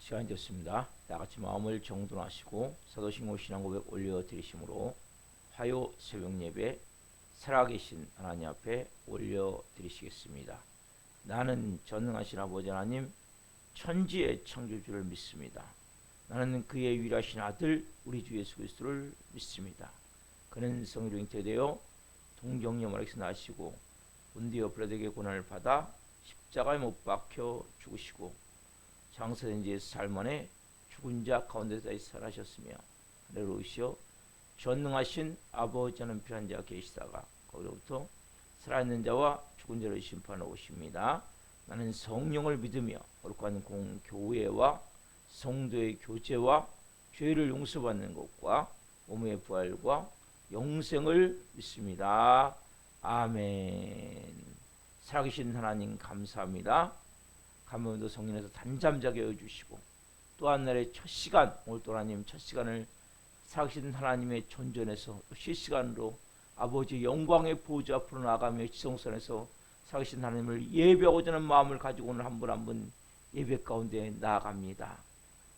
시간이 됐습니다. 다같이 마음을 정돈하시고 사도신경 신앙고백 올려드리심으로 화요 새벽예배 살아계신 하나님 앞에 올려드리시겠습니다. 나는 전능하신 아버지 하나님 천지의 창조주를 믿습니다. 나는 그의 유일하신 아들 우리 주 예수 그리스도를 믿습니다. 그는 성령 잉태되어 동정녀 마리아에서 나시고 본디오 빌라도에게 고난을 받아 십자가에 못 박혀 죽으시고 장사된 지 4일 만에 죽은 자 가운데서 다시 살아나셨으며 하늘로 오시어 전능하신 아버지 하나님 편한 자가 계시다가 거기로부터 살아있는 자와 죽은 자를 심판하러 오십니다. 나는 성령을 믿으며 거룩한 공교회와 성도의 교제와 죄를 용서받는 것과 몸의 부활과 영생을 믿습니다. 아멘. 살아계신 하나님 감사합니다. 감사도 성령에서 단잠자게 해주시고 또 한 날의 첫 시간, 오늘 또 하나님 첫 시간을 살아계신 하나님의 존전에서 실시간으로 아버지 영광의 보좌 앞으로 나가며 지성선에서 살아계신 하나님을 예배하고자 하는 마음을 가지고 오늘 한 분 한 분 예배 가운데 나아갑니다.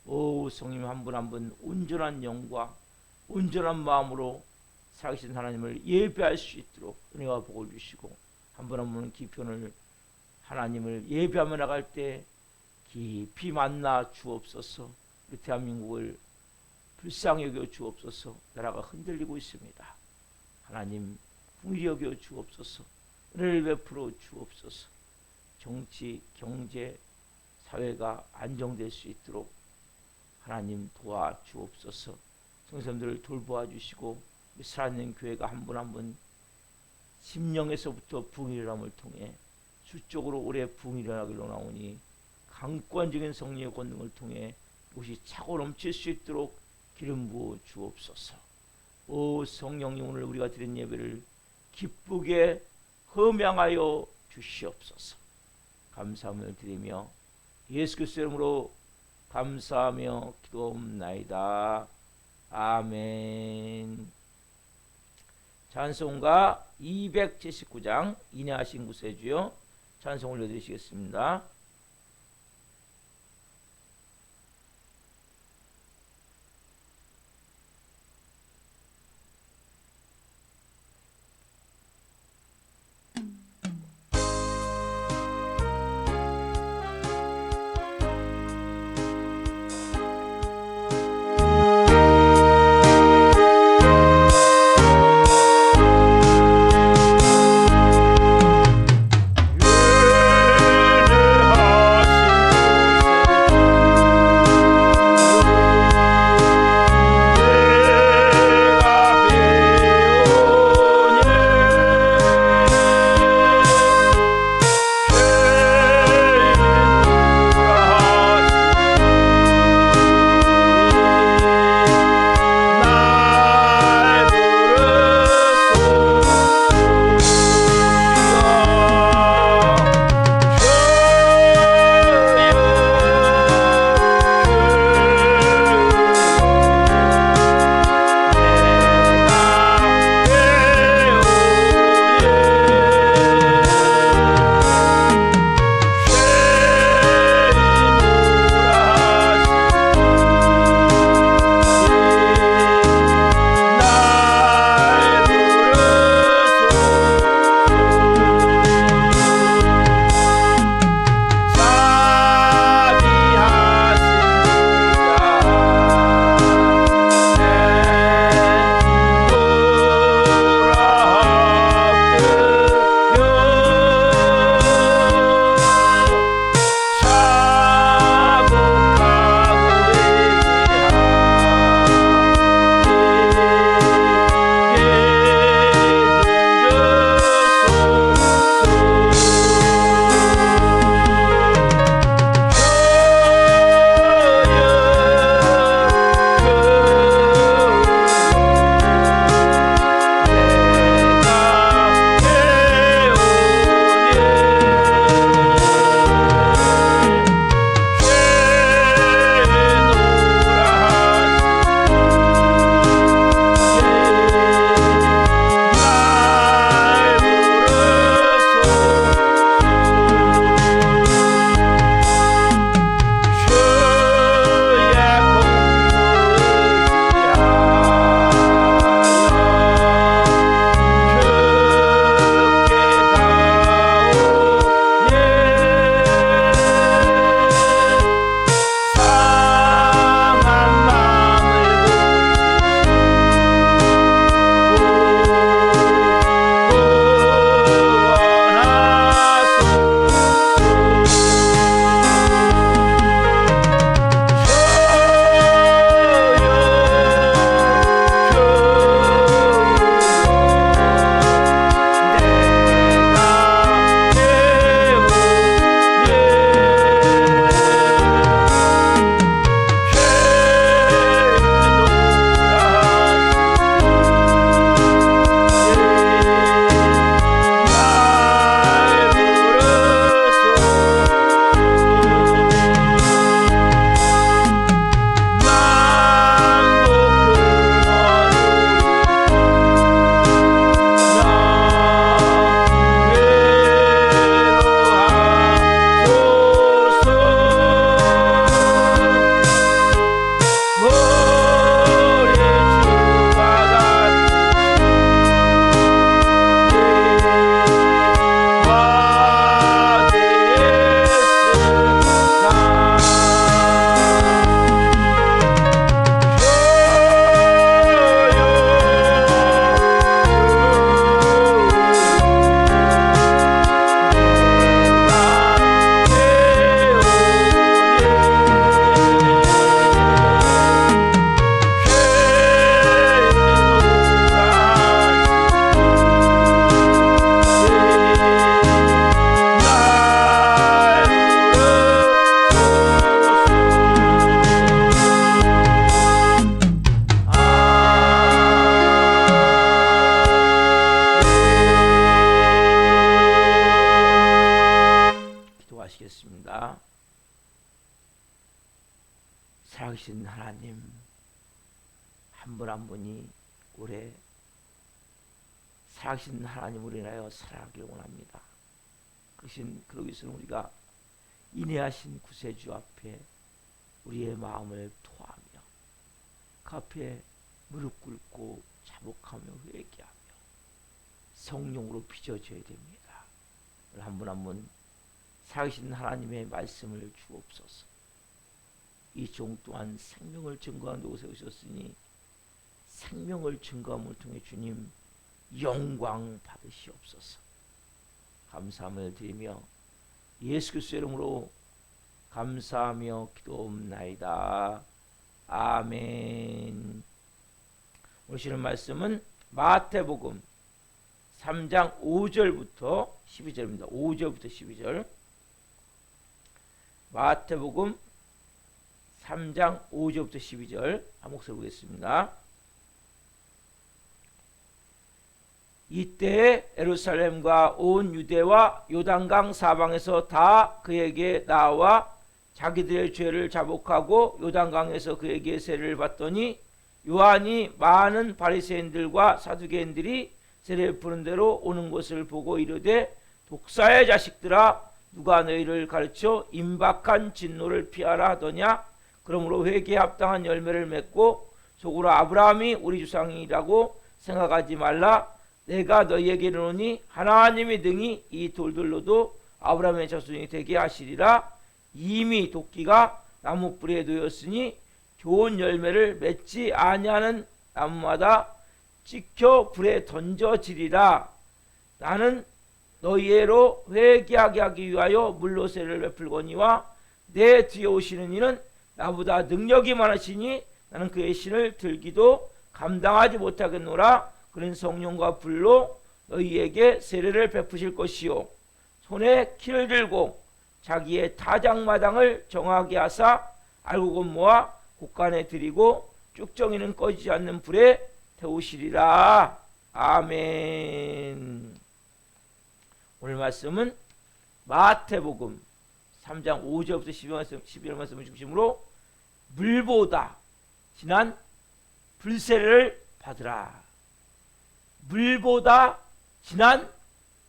오 성님 한 분 한 분 온전한 영과 온전한 마음으로 살아계신 하나님을 예배할 수 있도록 은혜와 복을 주시고 한 분 한 분은 기편을 하나님을 예배하며 나갈 때 깊이 만나 주옵소서. 우리 대한민국을 불쌍히 여겨 주옵소서. 나라가 흔들리고 있습니다. 하나님 긍휼히 여겨 주옵소서. 은혜를 베풀어 주옵소서. 정치, 경제, 사회가 안정될 수 있도록 하나님 도와 주옵소서. 성도님들을 돌보아 주시고 살아있는 교회가 한 분 한 분 심령에서부터 부흥일어남을 통해 수적으로 오래 부흥일어나기로 나오니 강권적인 성령의 권능을 통해 이것이 차고 넘칠 수 있도록 기름 부어 주옵소서. 오 성령님 오늘 우리가 드린 예배를 기쁘게 흠양하여 주시옵소서. 감사함을 드리며 예수 그리스도의 이름으로 감사하며 기도옵나이다. 아멘. 찬송가 279장 인하신 구세주여 찬송 올려드리시겠습니다. 기도하시겠습니다. 살아계신 하나님, 한 분 한 분이 올해 살아계신 하나님으로 인하여 살아가길 원합니다. 그러기 위해서는 우리가 인내하신 구세주 앞에 우리의 마음을 토하며 그 앞에 무릎 꿇고 자복하며 회개하며 성령으로 빚어져야 됩니다. 한 분 한 분 살아계신 하나님의 말씀을 주옵소서. 이 종 또한 생명을 증거하는 곳에 오셨으니 생명을 증거함을 통해 주님 영광 받으시옵소서. 감사함을 드리며 예수 그리스도의 이름으로 감사하며 기도옵나이다. 아멘. 오늘 시는 말씀은 마태복음 3장 5절부터 12절입니다. 5절부터 12절. 마태복음 3장 5절부터 12절 한 목소리 보겠습니다. 이때 예루살렘과 온 유대와 요단강 사방에서 다 그에게 나와 자기들의 죄를 자복하고 요단강에서 그에게 세례를 받더니 요한이 많은 바리새인들과 사두개인들이 세례 푸는 대로 오는 것을 보고 이르되 독사의 자식들아 누가 너희를 가르쳐 임박한 진노를 피하라 하더냐. 그러므로 회개에 합당한 열매를 맺고 속으로 아브라함이 우리 조상이라고 생각하지 말라. 내가 너희에게 이르노니 하나님이 등이 이 돌들로도 아브라함의 자손이 되게 하시리라. 이미 도끼가 나무 뿌리에 놓였으니 좋은 열매를 맺지 아니하는 나무마다 찍혀 불에 던져지리라. 나는 너희로 회개하게 하기 위하여 물로 세례를 베풀거니와 내 뒤에 오시는 이는 나보다 능력이 많으시니 나는 그의 신을 들기도 감당하지 못하겠노라. 그는 성령과 불로 너희에게 세례를 베푸실 것이요 손에 키를 들고 자기의 타작마당을 정하게 하사 알곡은 모아 곳간에 들이고 쭉정이는 꺼지지 않는 불에 태우시리라. 아멘. 오늘 말씀은 마태복음 3장 5절부터 12절 말씀을 중심으로 물보다 진한 불세례를 받으라. 물보다 진한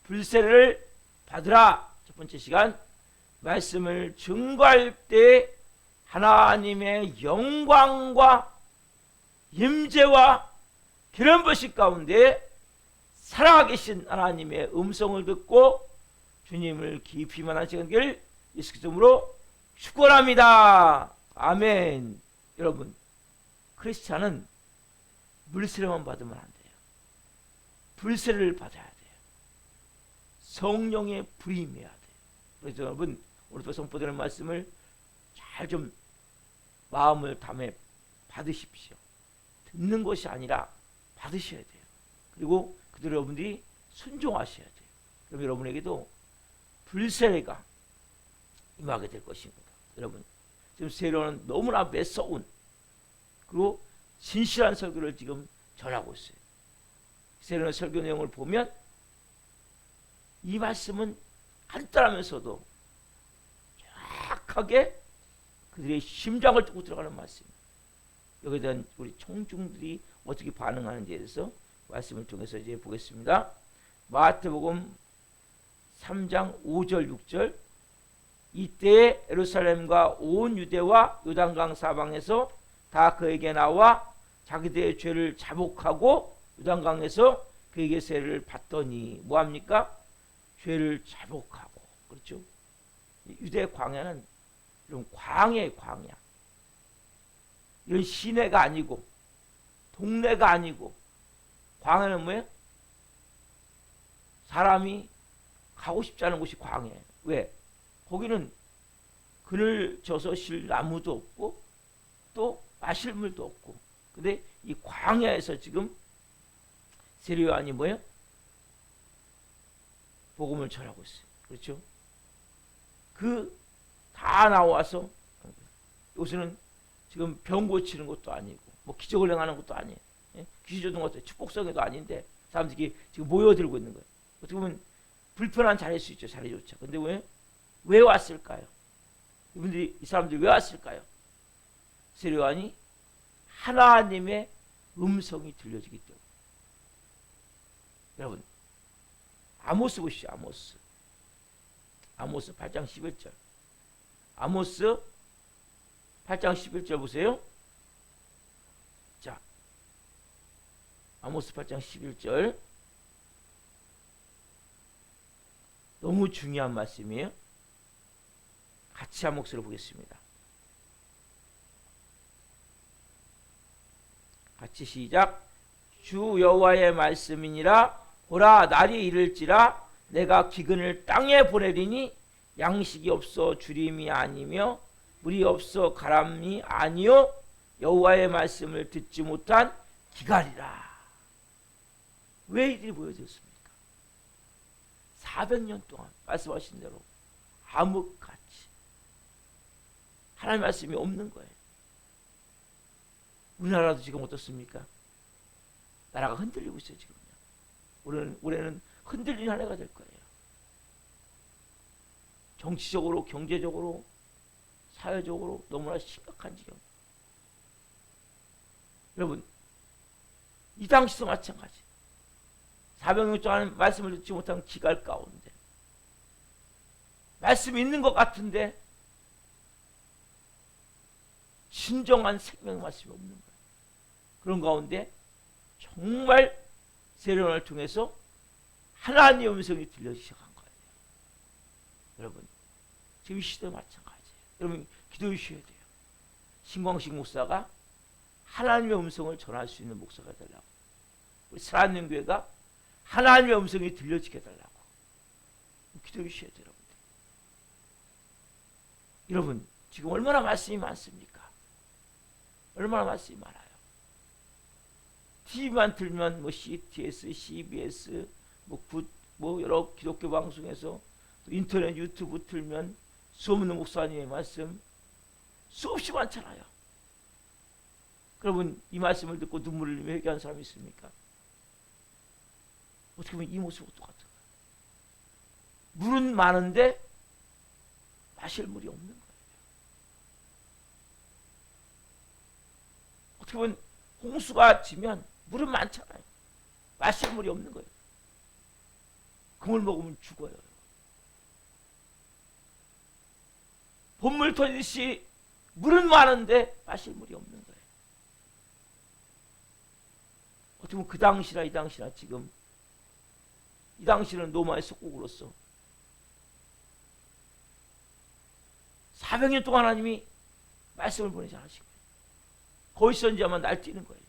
불세례를 받으라. 첫 번째 시간 말씀을 증거할 때 하나님의 영광과 임재와 기름 부으심 가운데 살아계신 하나님의 음성을 듣고 주님을 깊이 만나시길 예수 그리스도로 축원합니다. 아멘. 여러분, 크리스찬은 물세례만 받으면 안 돼요. 불세례를 받아야 돼요. 성령의 불이 임해야 돼요. 그래서 여러분, 오늘도 선포되는 말씀을 잘 좀 마음을 담에 받으십시오. 듣는 것이 아니라 받으셔야 돼요. 그리고 그대로 여러분들이 순종하셔야 돼요. 그럼 여러분에게도 불세례가 임하게 될 것입니다. 여러분, 지금 세례는 너무나 매서운 그리고 진실한 설교를 지금 전하고 있어요. 세례의 설교 내용을 보면 이 말씀은 간단하면서도 정확하게 그들의 심장을 뚫고 들어가는 말씀입니다. 여기에 대한 우리 청중들이 어떻게 반응하는지에 대해서 말씀을 통해서 이제 보겠습니다. 마태복음 3장 5절 6절. 이때 예루살렘과 온 유대와 요단강 사방에서 다 그에게 나와 자기들의 죄를 자복하고 요단강에서 그에게 세례를 받더니 뭐합니까? 죄를 자복하고. 그렇죠? 유대 광야는 이런 광야의 광야. 이런 시내가 아니고 동네가 아니고 광야는 뭐예요? 사람이 가고 싶지 않은 곳이 광야예요. 왜? 거기는 그늘 져서 쉴 나무도 없고 또 마실 물도 없고. 근데 이 광야에서 지금 세례 요한이 뭐예요? 복음을 전하고 있어요. 그렇죠? 그 다 나와서 요새는 지금 병 고치는 것도 아니고 뭐 기적을 행하는 것도 아니에요. 예? 귀신 쫓는 것도 축복성에도 아닌데 사람들이 지금 모여들고 있는 거예요. 어떻게 보면 불편한 자리일 수 있죠. 자리조차. 근데 왜? 왜 왔을까요? 이분들이, 이 사람들이 왜 왔을까요? 세례요한이 하나님의 음성이 들려지기 때문에. 여러분, 아모스 보시죠. 아모스 8장 11절. 아모스 8장 11절 보세요. 자, 아모스 8장 11절. 너무 중요한 말씀이에요. 같이 한 목소리로 보겠습니다. 같이 시작. 주 여호와의 말씀이니라. 보라, 날이 이를지라 내가 기근을 땅에 보내리니 양식이 없어 주림이 아니며 물이 없어 가람이 아니요 여호와의 말씀을 듣지 못한 기갈이라. 왜 이들이 보여졌습니까? 400년 동안 말씀하신 대로 암흑같이 하나님 말씀이 없는 거예요. 우리나라도 지금 어떻습니까? 나라가 흔들리고 있어요. 지금요. 올해는 흔들리는 한 해가 될 거예요. 정치적으로, 경제적으로, 사회적으로 너무나 심각한 지경. 여러분, 이 당시도 마찬가지. 400년 동안 말씀을 듣지 못한 기갈 가운데 말씀이 있는 것 같은데 진정한 생명 말씀이 없는 거예요. 그런 가운데 정말 세례요한을 통해서 하나님의 음성이 들려지기 시작한 거예요. 여러분, 지금 이 시대도 마찬가지예요. 여러분, 기도해 주셔야 돼요. 신광식 목사가 하나님의 음성을 전할 수 있는 목사가 되려고, 우리 사랑연교회가 하나님의 음성이 들려지게 해달라고 기도해 주셔야 돼요. 여러분, 지금 얼마나 말씀이 많습니까? 얼마나 말씀이 많아요. TV만 틀면 뭐 CTS, CBS, 뭐 여러 기독교 방송에서 또 인터넷 유튜브 틀면 수없는 목사님의 말씀 수없이 많잖아요. 여러분, 이 말씀을 듣고 눈물을 흘리며 회개한 사람이 있습니까? 어떻게 보면 이 모습과 똑같은 거예요. 물은 많은데 마실 물이 없는 거예요. 어떻게 보면 홍수가 지면 물은 많잖아요. 마실 물이 없는 거예요. 그 물 먹으면 죽어요. 봄물 터지듯이 물은 많은데 마실 물이 없는 거예요. 어떻게 보면 그 당시나 이 당시나 지금 이 당시는 노마의 속국으로서 400년 동안 하나님이 말씀을 보내지 않으신 거예요. 거기서 이제 아마 날뛰는 거예요.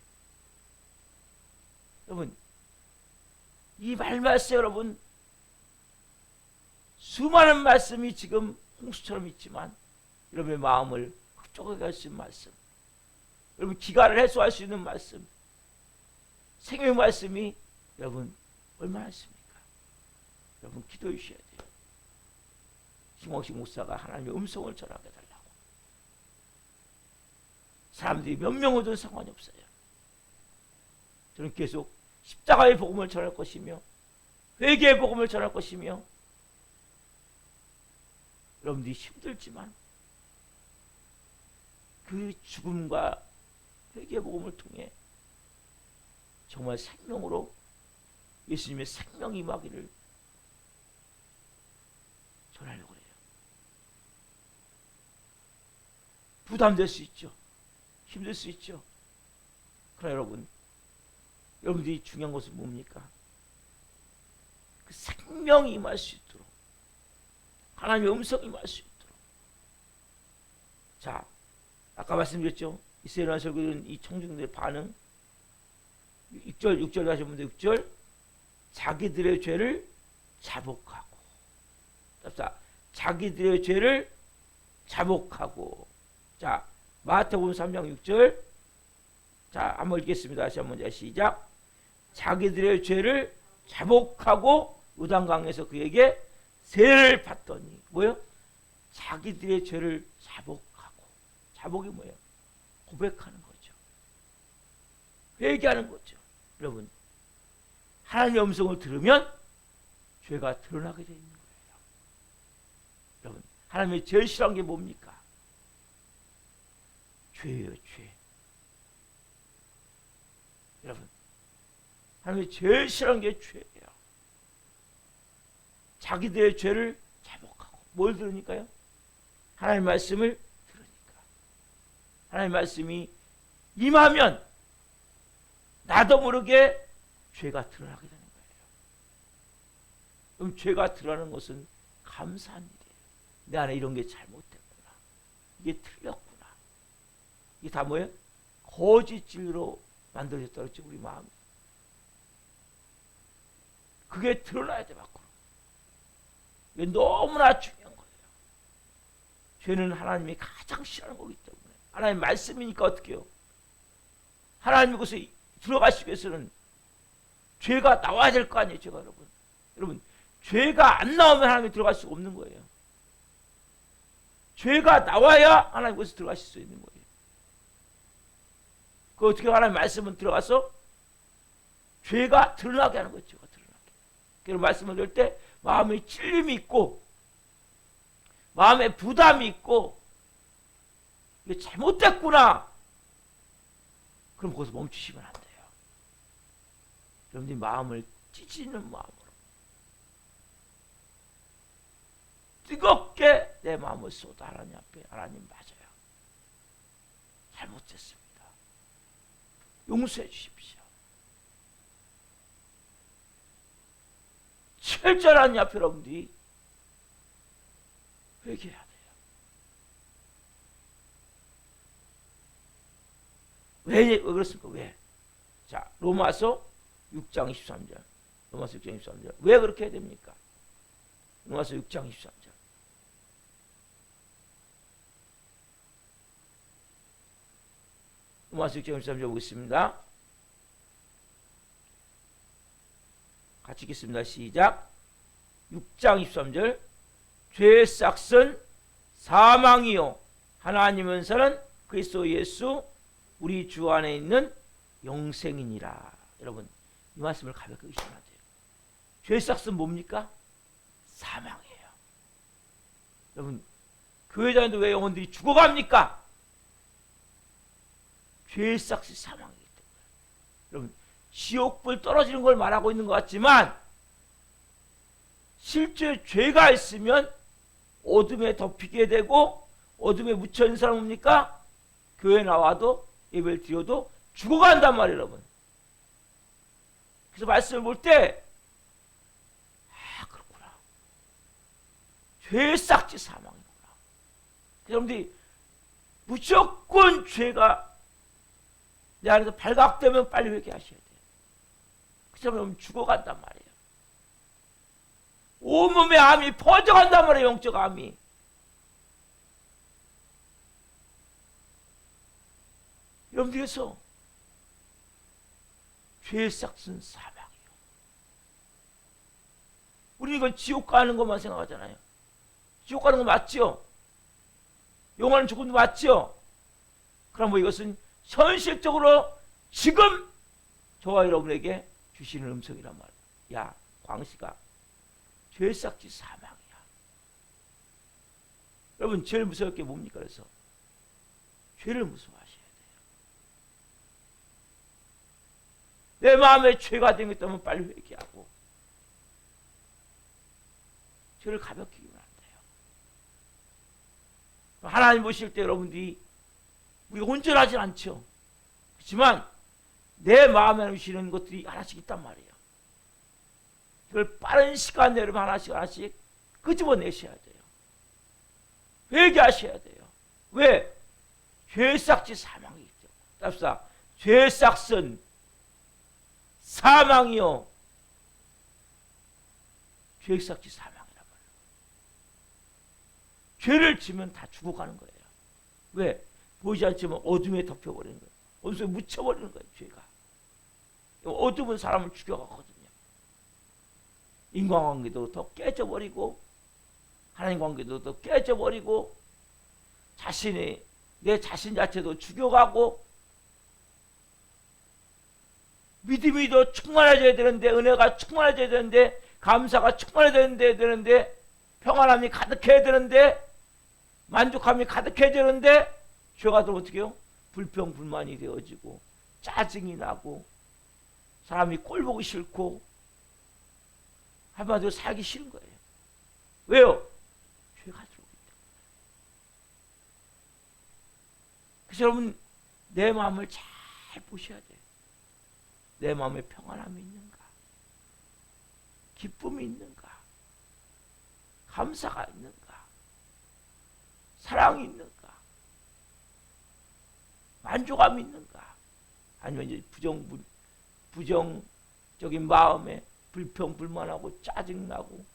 여러분, 이 말씀 여러분, 수많은 말씀이 지금 홍수처럼 있지만 여러분의 마음을 흡족하게 할 수 있는 말씀, 여러분 기갈을 해소할 수 있는 말씀, 생명의 말씀이 여러분 얼마나 있습니까? 여러분 기도해 주셔야 돼요. 신광식 목사가 하나님의 음성을 전하게 해달라고. 사람들이 몇 명 오든 상관이 없어요. 저는 계속 십자가의 복음을 전할 것이며 회개의 복음을 전할 것이며, 여러분들이 힘들지만 그 죽음과 회개의 복음을 통해 정말 생명으로 예수님의 생명이 임하기를 전하려고 해요. 부담될 수 있죠. 힘들 수 있죠. 그러나 여러분들이 중요한 것은 뭡니까? 그 생명이 임할 수 있도록, 하나님의 음성이 임할 수 있도록. 자, 아까 말씀드렸죠. 이스라엘 설교는 이 청중들의 반응. 6절 다시 보면 6절. 자기들의 죄를 자복하고. 자기들의 죄를 자복하고. 자, 마태복음 3장 6절. 자, 한번 읽겠습니다. 다시 한번 시작. 자기들의 죄를 자복하고 요단강에서 그에게 세례를 받더니, 뭐요? 자기들의 죄를 자복하고. 자복이 뭐예요? 고백하는 거죠. 회개하는 거죠. 여러분, 하나님의 음성을 들으면 죄가 드러나게 되어 있는 거예요. 여러분, 하나님이 제일 싫어하는 게 뭡니까? 죄예요, 죄. 여러분, 하나님이 제일 싫어하는 게 죄예요. 자기들의 죄를 자복하고 뭘 들으니까요? 하나님 말씀을 들으니까. 하나님 말씀이 임하면 나도 모르게 죄가 드러나게 되는 거예요. 그럼 죄가 드러나는 것은 감사한 일이에요. 내 안에 이런 게 잘못됐구나. 이게 틀렸구나. 이게 다 뭐예요? 거짓 진리로 만들어졌다 그랬죠, 우리 마음이. 그게 드러나야 돼, 밖으로. 이게 너무나 중요한 거예요. 죄는 하나님이 가장 싫어하는 거기 때문에. 하나님 말씀이니까 어떻게 해요? 하나님 곳에 들어가시기 위해서는 죄가 나와야 될 거 아니에요, 죄가. 여러분, 죄가 안 나오면 하나님이 들어갈 수가 없는 거예요. 죄가 나와야 하나님 곳에 들어가실 수 있는 거예요. 그 어떻게 하나님 말씀은 들어가서 죄가 드러나게 하는 거죠. 죄가 드러나게. 그래서 말씀을 들을 때 마음에 찔림이 있고 마음에 부담이 있고 이게 잘못됐구나. 그럼 거기서 멈추시면 안 돼요. 여러분들이 마음을 찢는 마음으로 뜨겁게 내 마음을 쏟아 하나님 앞에. 하나님 맞아요. 잘못했습니다. 용서해 주십시오. 철저한 하나님 앞에 여러분들이 회개해야 돼요. 왜 그렇습니까? 왜? 자, 로마서 6장 23절. 로마서 6장 23절. 왜 그렇게 해야 됩니까? 로마서 6장 23절. 로마서 6장 23절 보겠습니다. 같이 읽겠습니다. 시작. 6장 23절. 죄의 싹은 사망이요 하나님은 사는 그리스도 예수 우리 주 안에 있는 영생이니라. 여러분, 이 말씀을 가볍게 의심해야 돼요. 죄의 싹은 뭡니까? 사망이에요. 여러분, 교회 다니는데 왜 영혼들이 죽어갑니까? 죄의 싹이 사망이기 때문에. 여러분, 지옥불 떨어지는 걸 말하고 있는 것 같지만 실제 죄가 있으면 어둠에 덮이게 되고 어둠에 묻혀 있는 사람은 뭡니까? 교회 나와도 예배를 드려도 죽어간단 말이에요, 여러분. 그래서 말씀을 볼 때 그렇구나. 죄의 싹이 사망이구나. 여러분들이 무조건 죄가 내 안에서 발각되면 빨리 회개하셔야 돼요. 그러면 죽어간단 말이에요. 온몸에 암이 퍼져간단 말이에요. 영적 암이. 여러분들께서 죄의 싹은 사망이요. 우리는 이건 지옥 가는 것만 생각하잖아요. 지옥 가는 거 맞죠? 영원한 죽음도 맞죠? 그럼 뭐 이것은 현실적으로 지금 저와 여러분에게 주시는 음성이란 말이야. 야, 광시가 죄의 싹이 사망이야. 여러분, 제일 무서울 게 뭡니까? 그래서 죄를 무서워하셔야 돼요. 내 마음에 죄가 된 것 있다면 빨리 회개하고 죄를 가볍게 여기면 안 돼요. 하나님 보실 때 여러분들이 우리가 온전하진 않죠. 그렇지만 내 마음에 오시는 것들이 하나씩 있단 말이에요. 그걸 빠른 시간 내로 하나씩 끄집어내셔야 돼요. 회개하셔야 돼요. 왜? 죄의 싹이 사망이죠. 답사. 죄의 싹은 사망이요. 죄의 싹이 사망이란 말이에요. 죄를 지면 다 죽어가는 거예요. 왜? 보이지 않지만 어둠에 덮여버리는 거예요. 어둠에 묻혀버리는 거예요. 죄가. 어둠은 사람을 죽여가거든요. 인간관계도 더 깨져버리고 하나님 관계도 더 깨져버리고 내 자신 자체도 죽여가고 믿음이 더 충만해져야 되는데 은혜가 충만해져야 되는데 감사가 충만해져야 되는데 평안함이 가득해야 되는데 만족함이 가득해지는데 죄가 들어오면 어떻게 해요? 불평불만이 되어지고 짜증이 나고 사람이 꼴 보기 싫고 한마디로 살기 싫은 거예요. 왜요? 죄가 들어오기 때문에. 그래서 여러분 내 마음을 잘 보셔야 돼요. 내 마음에 평안함이 있는가? 기쁨이 있는가? 감사가 있는가? 사랑이 있는가? 만족감이 있는가? 아니면 이제 부정적인 마음에 불평불만하고 짜증나고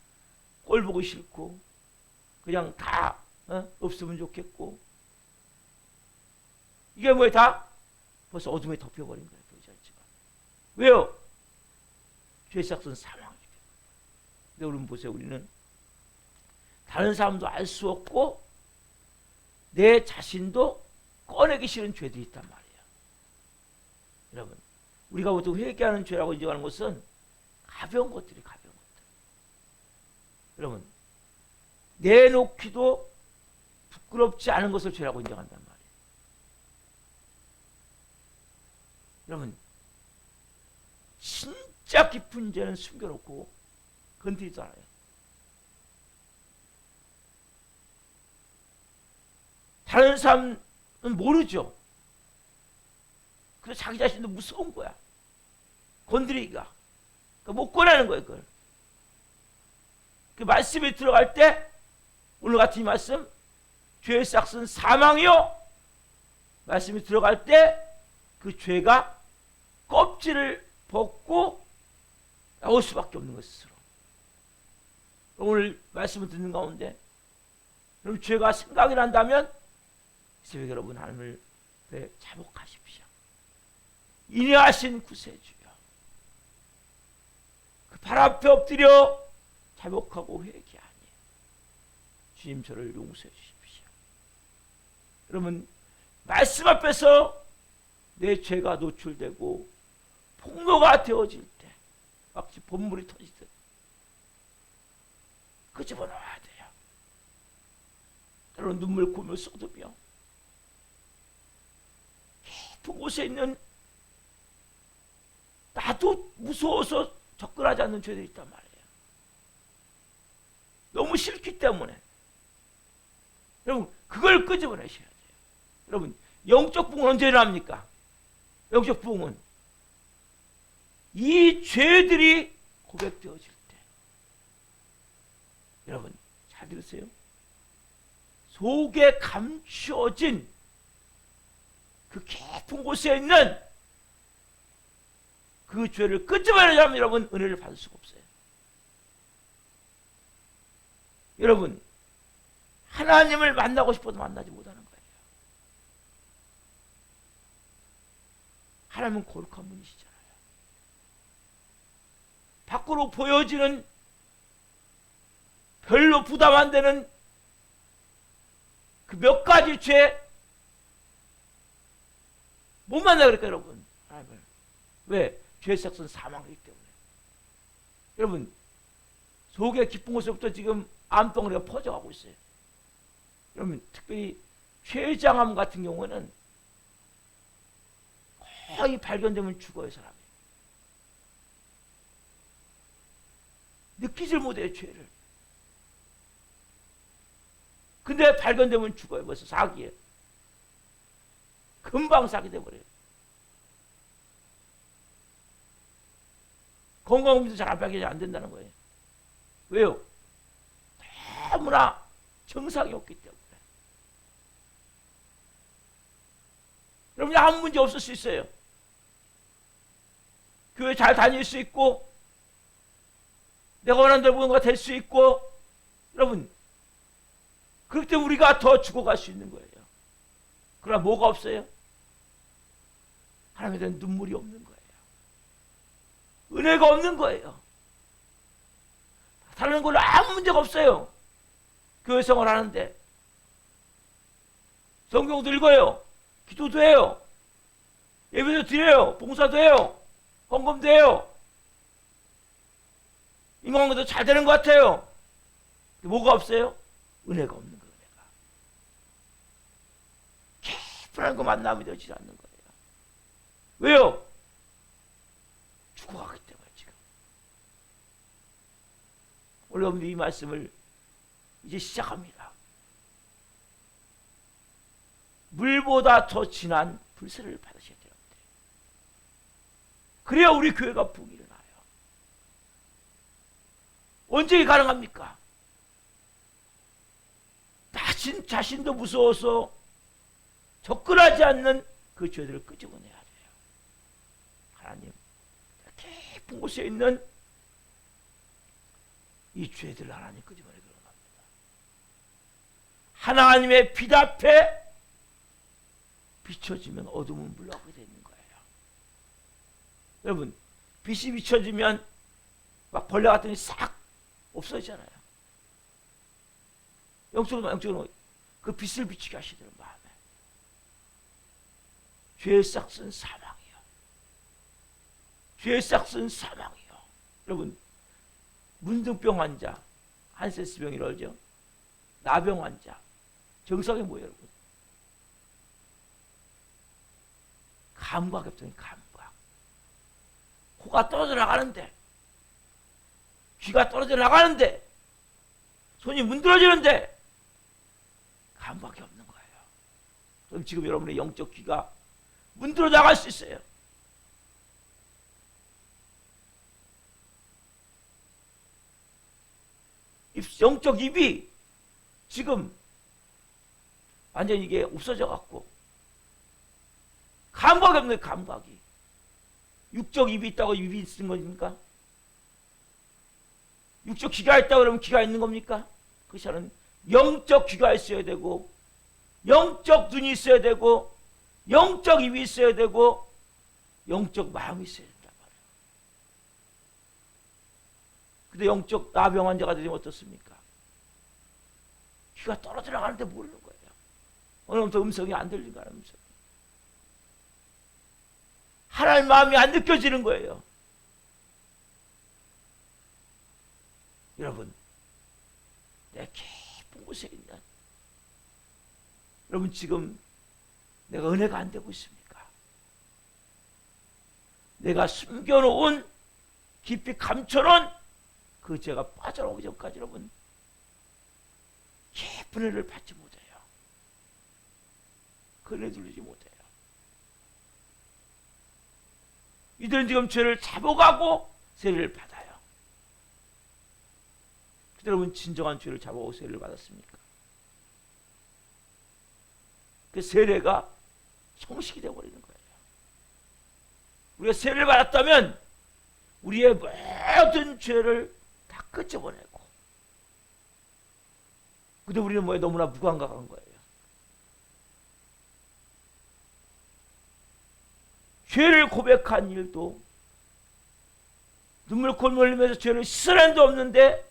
꼴 보기 싫고 그냥 다 없으면 좋겠고 이게 뭐예요? 다 벌써 어둠에 덮여버린 거예요. 그 자체가. 왜요? 죄의 삭은 사망이기 때문에. 근데 여러분 보세요. 우리는 다른 사람도 알 수 없고 내 자신도 꺼내기 싫은 죄들이 있단 말이에요. 여러분 우리가 보통 회개하는 죄라고 인정하는 것은 가벼운 것들이 가벼운 것들. 여러분 내놓기도 부끄럽지 않은 것을 죄라고 인정한단 말이에요. 여러분 진짜 깊은 죄는 숨겨놓고 건드리지 않아요. 다른 사람은 모르죠. 그래서 자기 자신도 무서운 거야. 건드리기가. 그러니까 못 꺼내는 거예요. 그걸. 그 말씀에 들어갈 때 오늘 같은 이 말씀 죄의 삭은 사망이요. 말씀에 들어갈 때 그 죄가 껍질을 벗고 나올 수밖에 없는 것으로. 오늘 말씀을 듣는 가운데 그럼 죄가 생각이 난다면 새벽에 여러분 하나님을 자복하십시오. 인내하신 구세주여 그 발 앞에 엎드려 자복하고 회개하니 주님 저를 용서해 주십시오. 여러분 말씀 앞에서 내 죄가 노출되고 폭로가 되어질 때 마치 본물이 터지듯 끄집어놔야 돼요. 때로는 눈물 고며 쏟으며 깊은 곳에 있는 나도 무서워서 접근하지 않는 죄들이 있단 말이에요. 너무 싫기 때문에. 여러분 그걸 끄집어내셔야 돼요. 여러분 영적 부흥은 언제 일어납니까? 영적 부흥은 이 죄들이 고백되어질 때. 여러분 잘 들으세요. 속에 감추어진 그 깊은 곳에 있는 그 죄를 끄집어내자면 여러분 은혜를 받을 수가 없어요. 여러분 하나님을 만나고 싶어도 만나지 못하는 거예요. 하나님은 거룩한 분이시잖아요. 밖으로 보여지는 별로 부담 안 되는 그 몇 가지 죄 못 만나 그럴까요, 여러분? 하나님을. 왜? 죄의 삭은 사망이기 때문에. 여러분 속의 깊은 곳에부터 지금 암덩어리가 퍼져가고 있어요. 여러분 특별히 췌장암 같은 경우는 거의 발견되면 죽어요, 사람이. 느끼질 못해요, 죄를. 근데 발견되면 죽어요. 벌써 사기에. 금방 사기 돼버려요. 건강검진도 잘 안 발견이 안 된다는 거예요. 왜요? 너무나 정상이 없기 때문에. 여러분이 아무 문제 없을 수 있어요. 교회 잘 다닐 수 있고 내가 원하는 대로 뭔가 될 수 있고 여러분 그렇기 때문에 우리가 더 죽어갈 수 있는 거예요. 그러나 뭐가 없어요? 하나님에 대한 눈물이 없는 거예요. 은혜가 없는 거예요. 다른 걸로 아무 문제가 없어요. 교회 생활 하는데 성경도 읽어요. 기도도 해요. 예배도 드려요. 봉사도 해요. 헌금도 해요. 인간관계도 잘 되는 것 같아요. 뭐가 없어요? 은혜가 없는 거예요. 은혜가. 하나님과 만남이 되지 않는 거예요. 왜요? 죽어가기 때문에. 지금 오늘 여러분들 이 말씀을 이제 시작합니다. 물보다 더 진한 불세를 받으셔야 돼요. 그래야 우리 교회가 북이 일어나요. 언제 가능합니까? 자신도 무서워서 접근하지 않는 그 죄들을 끄집어내야 돼요. 하나님, 깊은 곳에 있는 이 죄들을 하나님 끄집어내기로 합니다. 하나님의 빛 앞에 비춰지면 어둠은 물러가게 되는 거예요. 여러분, 빛이 비춰지면 막 벌레 같은 게 싹 없어지잖아요. 영적으로 그 빛을 비추게 하시더라는 마음에. 죄의 싹은 사망이요. 죄의 싹은 사망이요. 여러분, 문둥병 환자, 한센스병이라고 그러죠. 나병 환자. 정상이 뭐예요, 여러분? 감각이 없더니 감각. 코가 떨어져 나가는데, 귀가 떨어져 나가는데, 손이 문드러지는데 감각이 없는 거예요. 그럼 지금 여러분의 영적 귀가 문드러 나갈 수 있어요. 영적 입이 지금 완전히 이게 없어져 갖고 감각이 없는 거예요. 감각이. 육적 입이 있다고 입이 있는 겁니까? 육적 귀가 있다고 그러면 귀가 있는 겁니까? 그것이 아니라 영적 귀가 있어야 되고, 영적 눈이 있어야 되고, 영적 입이 있어야 되고, 영적 마음이 있어야 된단 말이에요. 근데 영적 나병 환자가 되면 어떻습니까? 귀가 떨어져 나가는데 모르는 거예요. 오늘부터 음성이 안 들리는 음성이. 하나님 마음이 안 느껴지는 거예요. 여러분, 내 깊은 곳에 있는 여러분, 지금 내가 은혜가 안 되고 있습니까? 내가 숨겨놓은 깊이 감춰놓은 그 죄가 빠져나오기 전까지 여러분 깊은 은혜를 받지 못해요. 그 은혜 누리지 못해요. 이들은 지금 죄를 잡아가고 세례를 받아요. 여러분, 진정한 죄를 잡아오고 세례를 받았습니까? 그 세례가 성식이 되어버리는 거예요. 우리가 세례를 받았다면 우리의 모든 죄를 다 끄집어내고, 근데 우리는 뭐에 너무나 무감각한 거예요. 죄를 고백한 일도, 눈물콧 흘리면서 죄를 씻어낸 도 없는데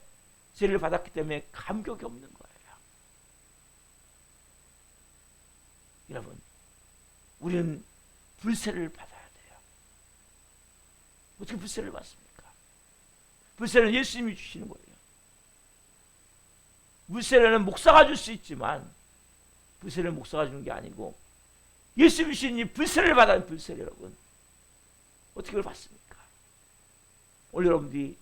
세례를 받았기 때문에 감격이 없는 거예요. 여러분, 우리는 불세를 받아야 돼요. 어떻게 불세를 받습니까? 불세는 예수님이 주시는 거예요. 불세는 목사가 줄 수 있지만 불세는 목사가 주는 게 아니고 예수님이 주신 이 불세를 받아야 불세를 여러분 어떻게 그걸 받습니까? 오늘 여러분들이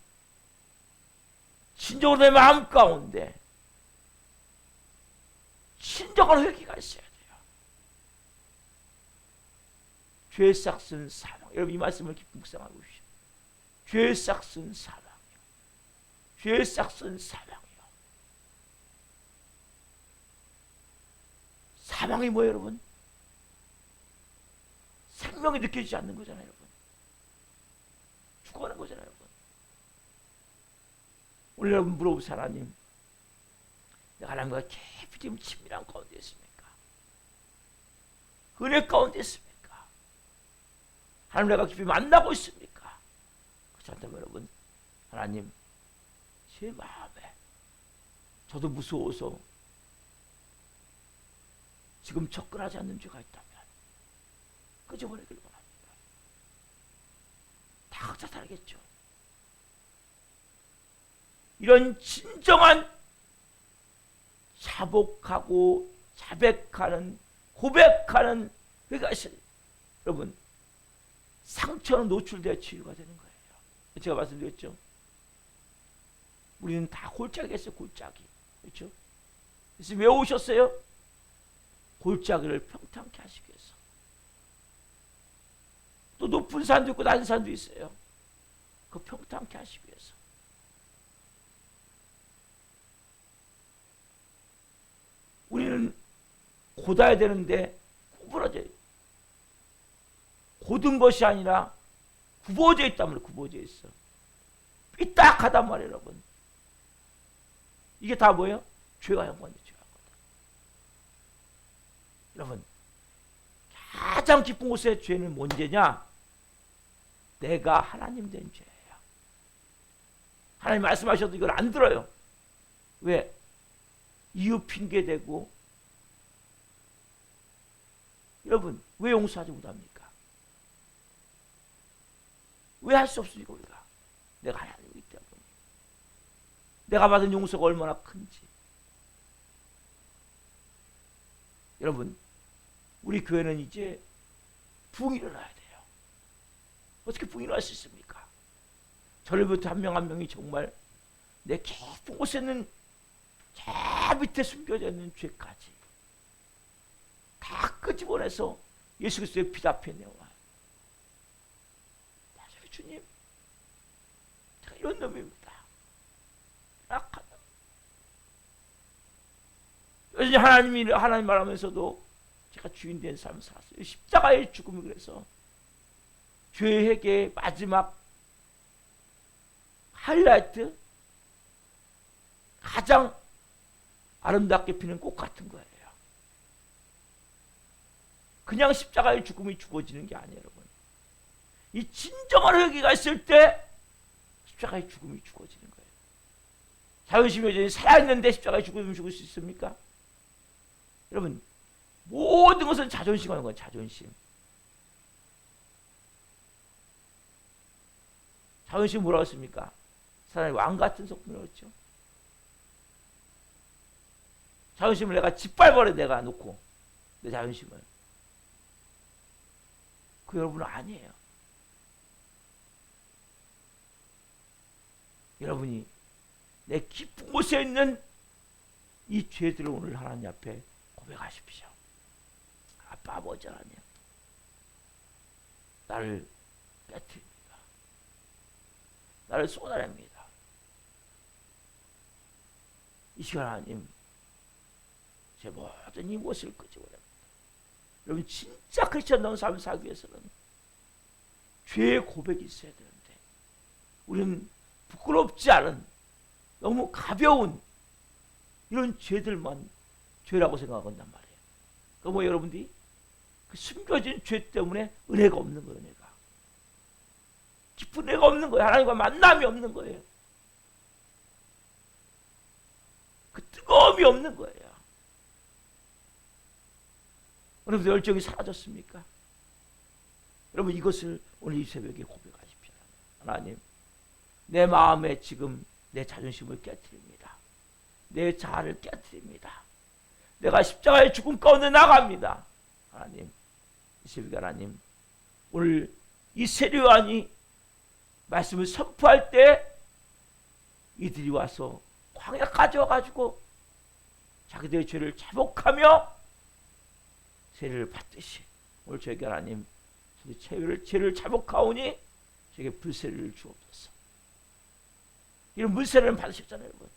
진정으로 내 마음 가운데 진정한 회개가 있어야 돼요. 죄의 싹은 사망. 여러분, 이 말씀을 깊이 묵상하고 계십시오. 죄의 싹은 사망이요. 죄의 싹은 사망이요. 사망이 뭐예요, 여러분? 생명이 느껴지지 않는 거잖아요, 여러분. 죽어가는 거잖아요, 여러분. 오늘 여러분 물어보세요. 하나님, 내가 하나님과 깊이 지금 친밀한 가운데 있습니까? 은혜 가운데 있습니까? 하나님, 내가 깊이 만나고 있습니까? 그렇지 않다면 여러분, 하나님, 제 마음에 저도 무서워서 지금 접근하지 않는 죄가 있다면 끄집어내길 원합니다. 다 각자 다르겠죠. 이런 진정한 자복하고 자백하는 고백하는 회개가 있어요. 여러분, 상처는 노출되어 치유가 되는 거예요. 제가 말씀드렸죠. 우리는 다 골짜기가 있어요. 골짜기. 그렇죠? 그래서 왜 오셨어요? 골짜기를 평탄케 하시기 위해서. 또 높은 산도 있고 낮은 산도 있어요. 그 평탄케 하시기 위해서. 우리는 곧아야 되는데 구부러져요. 곧은 것이 아니라 굽어져 있단 말이에요. 굽어져 있어. 삐딱하단 말이에요, 여러분. 이게 다 뭐예요? 죄와 연관돼요. 죄와 연관돼. 여러분, 가장 깊은 곳의 죄는 뭔 죄냐? 내가 하나님 된 죄예요. 하나님 말씀하셔도 이걸 안 들어요. 왜? 이유 핑계대고. 여러분, 왜 용서하지 못합니까? 왜 할 수 없습니까? 우리가 내가 하나님이기 때문에. 내가 받은 용서가 얼마나 큰지. 여러분, 우리 교회는 이제 부흥이 일어나야 돼요. 어떻게 부흥이 일어날 수 있습니까? 저를 비롯해 한 명 한 명이 정말 내 깊은 곳에 있는 저 밑에 숨겨져 있는 죄까지 다 끄집어내서 예수 그리스도의 피 앞에 내어와요. 맞아요, 주님. 제가 이런 놈입니다. 악하다. 여전히 하나님 말하면서도 제가 주인 된 삶을 살았어요. 십자가의 죽음이 그래서 죄의 회개의 마지막 하이라이트, 가장 아름답게 피는 꽃 같은 거예요. 그냥 십자가의 죽음이 죽어지는 게 아니에요, 여러분. 이 진정한 회개가 있을 때 십자가의 죽음이 죽어지는 거예요. 자존심이 여전히 살아있는데 십자가의 죽음이 죽을 수 있습니까? 여러분, 모든 것은 자존심 하는 거예요. 자존심. 자존심 뭐라고 했습니까? 사람이 왕 같은 성품이라고 했죠. 자존심을 내가 짓밟아버려. 내가 놓고 내 자존심을. 그 여러분은 아니에요. 여러분이 내 깊은 곳에 있는 이 죄들을 오늘 하나님 앞에 고백하십시오. 아빠, 아버지 하나님, 나를 깨트립니다. 나를 쏟아냅니다. 이 시간 하나님, 제 모든 이 무엇을 끄집어냅니다. 여러분, 진짜 크리스천다운 삶을 살기 위해서는 죄의 고백이 있어야 되는데 우리는 부끄럽지 않은 너무 가벼운 이런 죄들만 죄라고 생각한단 말이에요. 그러니까 뭐 여러분들이 그 숨겨진 죄 때문에 은혜가 없는 거예요. 은혜가 깊은 은혜가 없는 거예요. 하나님과 만남이 없는 거예요. 그 뜨거움이 없는 거예요. 여러분들 열정이 사라졌습니까? 여러분, 이것을 오늘 이 새벽에 고백하십시오. 하나님, 내 마음에 지금 내 자존심을 깨트립니다. 내 자아를 깨트립니다. 내가 십자가의 죽음 가운데 나갑니다. 하나님, 이 새벽에 하나님, 오늘 이 세례요한이 말씀을 선포할 때 이들이 와서 광야까지 와가지고 자기들의 죄를 자복하며 세례를 받듯이 오늘 저에게 하나님, 죄를 자복하오니 저에게 불세례를 주옵소서. 이런 불세례를 받으셨잖아요, 여러분.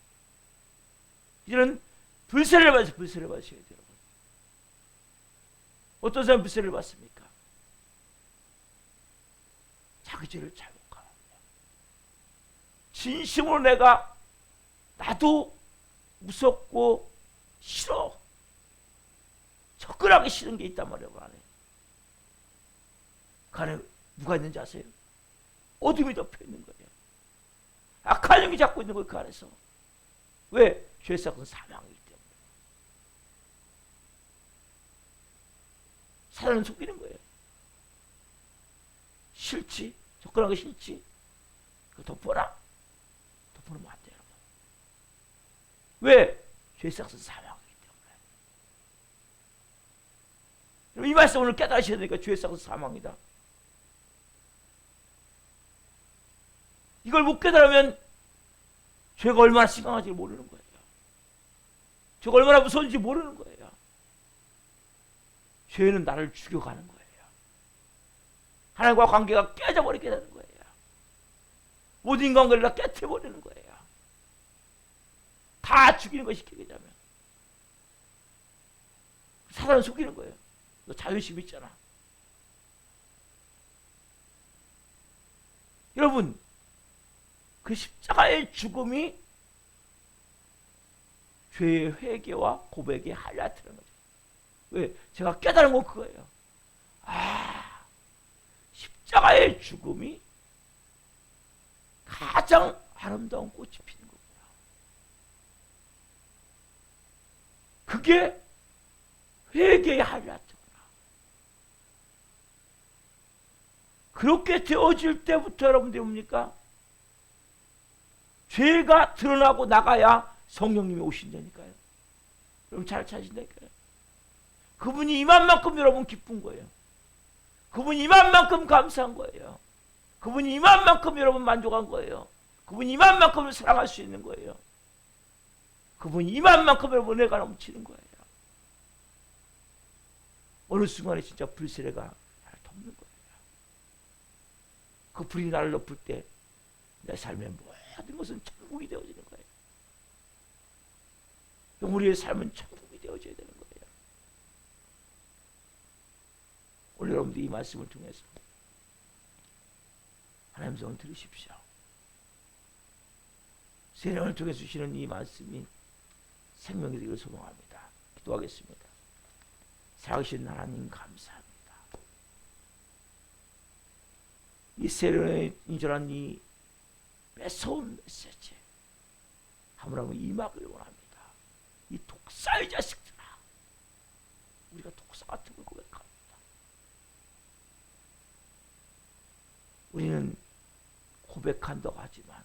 이런 불세례를 받으셔야 돼요, 여러분. 어떤 사람 불세례를 받습니까? 자기 죄를 자복하며 진심으로 내가 나도 무섭고 싫어, 접근하기 싫은 게 있단 말이에요. 그 안에 누가 있는지 아세요? 어둠이 덮여 있는 거예요. 악한 영이 잡고 있는 거예요. 그 안에서. 왜? 죄sak은 사망이기 때문에. 사단은 속이는 거예요. 싫지? 접근하기 싫지? 그거 덮어라? 덮어놓으면 안 돼요. 왜? 죄sak은 사망이기 때문에. 이 말씀 오늘 깨달으셔야 되니까 죄의 삭은 사망이다. 이걸 못 깨달으면 죄가 얼마나 심각한지 모르는 거예요. 죄가 얼마나 무서운지 모르는 거예요. 죄는 나를 죽여가는 거예요. 하나님과 관계가 깨져버리게 되는 거예요. 모든 인간관계를 다 깨트려버리는 거예요. 다 죽이는 것이 시키자면 사단을 속이는 거예요. 너 자존심 있잖아. 여러분, 그 십자가의 죽음이 죄의 회개와 고백의 하이라이트라는 거죠. 왜? 제가 깨달은 건 그거예요. 십자가의 죽음이 가장 아름다운 꽃이 피는 거구나. 그게 회개의 하이라이트구나. 그렇게 되어질 때부터 여러분들이 뭡니까? 죄가 드러나고 나가야 성령님이 오신다니까요. 여러분 잘 찾으신다니까요. 그분이 임한 만큼 여러분 기쁜 거예요. 그분이 임한 만큼 감사한 거예요. 그분이 임한 만큼 여러분 만족한 거예요. 그분이 임한 만큼 사랑할 수 있는 거예요. 그분이 임한 만큼 여러분 은혜가 넘치는 거예요. 어느 순간에 진짜 불세례가 나를 덮는 거예요. 그 불이 나를 덮을 때 내 삶의 모든 것은 천국이 되어지는 거예요. 우리의 삶은 천국이 되어져야 되는 거예요. 오늘 여러분들 이 말씀을 통해서 하나님 성을 들으십시오. 세례를 통해 주시는 이 말씀이 생명이 되기를 소망합니다. 기도하겠습니다. 살아계신 하나님 감사합니다. 이 세례에 인절한 이 매서운 메시지 하물며 임하기를 원합니다. 이 독사의 자식들아, 우리가 독사 같은 걸 고백합니다. 우리는 고백한다고 하지만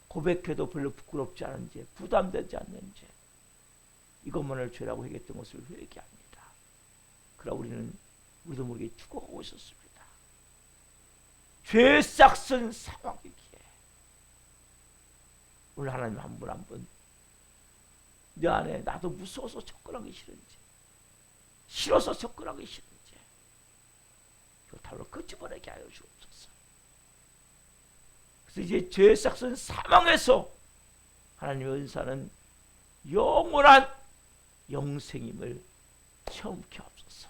고백해도 별로 부끄럽지 않은 죄, 부담되지 않는 죄, 이것만을 죄라고 얘기했던 것을 회개합니다. 그러나 우리는 우리도 모르게 죽어가고 있었습니다. 죄의 싹슨 사망이기에 오늘 하나님 한 분 한 분 내 안에 나도 무서워서 접근하기 싫은지, 싫어서 접근하기 싫은지 이거 달로 끄집어내게 하여 주옵소서. 그래서 이제 죄의 싹슨 사망에서 하나님의 은사는 영원한 영생임을 체험케 하옵소서.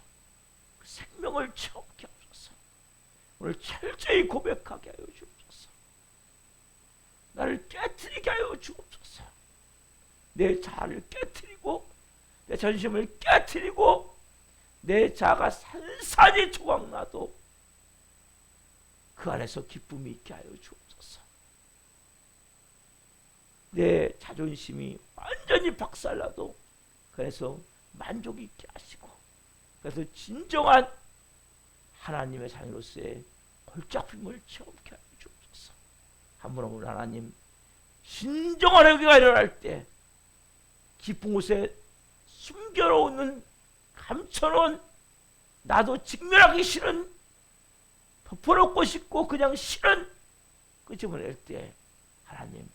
그 생명을 체험케 하옵소서. 오늘 철저히 고백하게 하여 주옵소서. 나를 깨트리게 하여 주옵소서. 내 자아를 깨트리고 내 전심을 깨트리고 내 자아가 산산이 조각나도 그 안에서 기쁨이 있게 하여 주옵소서. 내 자존심이 완전히 박살나도 그 안에서 만족이 있게 하시고, 그래서 진정한 하나님의 자녀로서의 골잡힘을 체험케 하여 주옵소서. 한번 오늘 하나님 진정한 회개가 일어날 때 깊은 곳에 숨겨놓는 감춰놓은 나도 직면하기 싫은, 덮어놓고 싶고 그냥 싫은 끄집어낼 때 하나님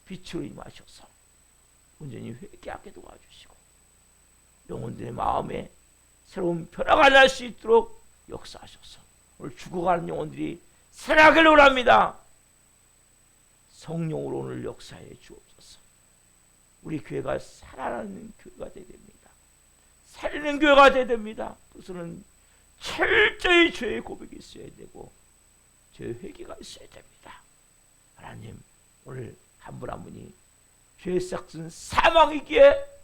빛으로 임하셔서 온전히 회개하게 도와주시고 영혼들의 마음에 새로운 변화가 날 수 있도록 역사하셔서 오늘 죽어가는 영혼들이 살아가기를 원합니다. 성령으로 오늘 역사해 주옵소서. 우리 교회가 살아나는 교회가 되어야 됩니다. 살리는 교회가 되어야 됩니다. 그것은 철저히 죄의 고백이 있어야 되고 죄의 회개가 있어야 됩니다. 하나님, 오늘 한 분 한 분이 죄의 싹슨 사망이기에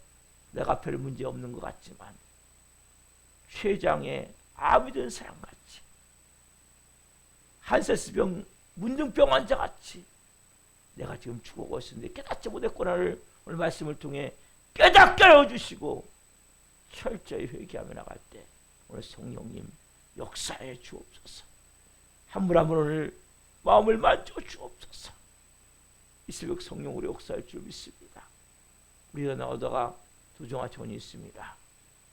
내가 별 문제 없는 것 같지만 췌장에 암이 든 사람같이, 한세스병 문둥병 환자같이 내가 지금 죽어가고 있었는데 깨닫지 못했구나를 오늘 말씀을 통해 깨닫게 해주시고 철저히 회개하며 나갈 때 오늘 성령님 역사해 주옵소서. 한 분 한 분 오늘 마음을 만져 주옵소서. 이 새벽 성령으로 역사할 줄 믿습니다. 우리가 나오다가 도정하천이 있습니다.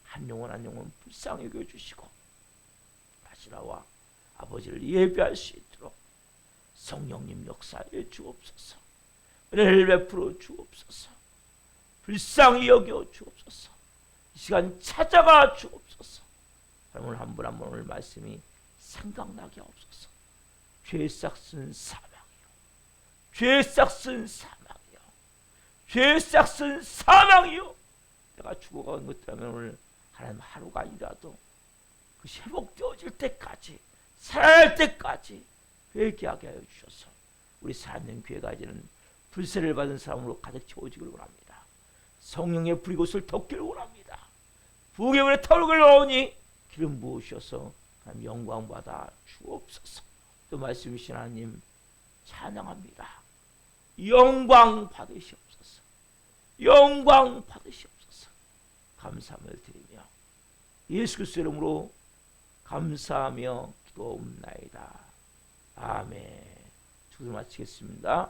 한 영혼 불쌍히 여겨주시고 다시 나와 아버지를 예배할 수 있도록 성령님 역사해 주옵소서. 은혜를 베풀어 주옵소서. 불쌍히 여겨 주옵소서. 이 시간 찾아가 주옵소서. 오늘 한 분 한 분 오늘 말씀이 생각나게 없소서. 죄 싹슨 사망이요, 죄 싹슨 사망이요, 죄 싹슨 사망이요. 내가 죽어가는 것이라면 오늘 하나님 하루가 아니라도 그것이 회복되어질 때까지, 살아날 때까지 회개하게 하여 주셔서 우리 사는 교회가 이제는 불세를 받은 사람으로 가득 채워지기를 원합니다. 성령의 불이 곳을 덮기를 원합니다. 부흥의 타오르기를 원하오니 기름 부으셔서 하나님 영광 받아 주옵소서. 또 말씀이신 하나님 찬양합니다. 영광 받으시옵소서. 영광 받으시옵소서. 감사함을 드리며 예수 그리스도 이름으로 감사하며 기도옵나이다. 아멘. 주기도 마치겠습니다.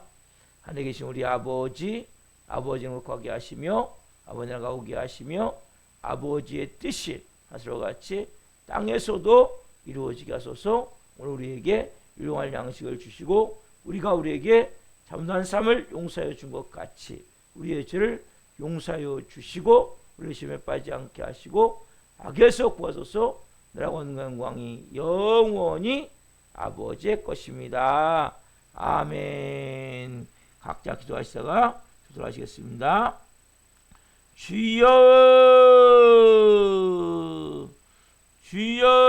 하늘에 계신 우리 아버지, 아버지를 거기 하시며 아버지를 가오게 하시며 아버지의 뜻이 하늘과 같이 땅에서도 이루어지게 하소서. 오늘 우리에게 일용할 양식을 주시고 우리가 우리에게 잘못한 삶을 용서하여 준 것 같이 우리의 죄를 용서하여 주시고 우리 시험에 빠지지 않게 하시고 악에서 구하소서. 나라와 영광이 영원히 아버지의 것입니다. 아멘. 각자 기도하시다가 기도하시겠습니다. 주여, 주여.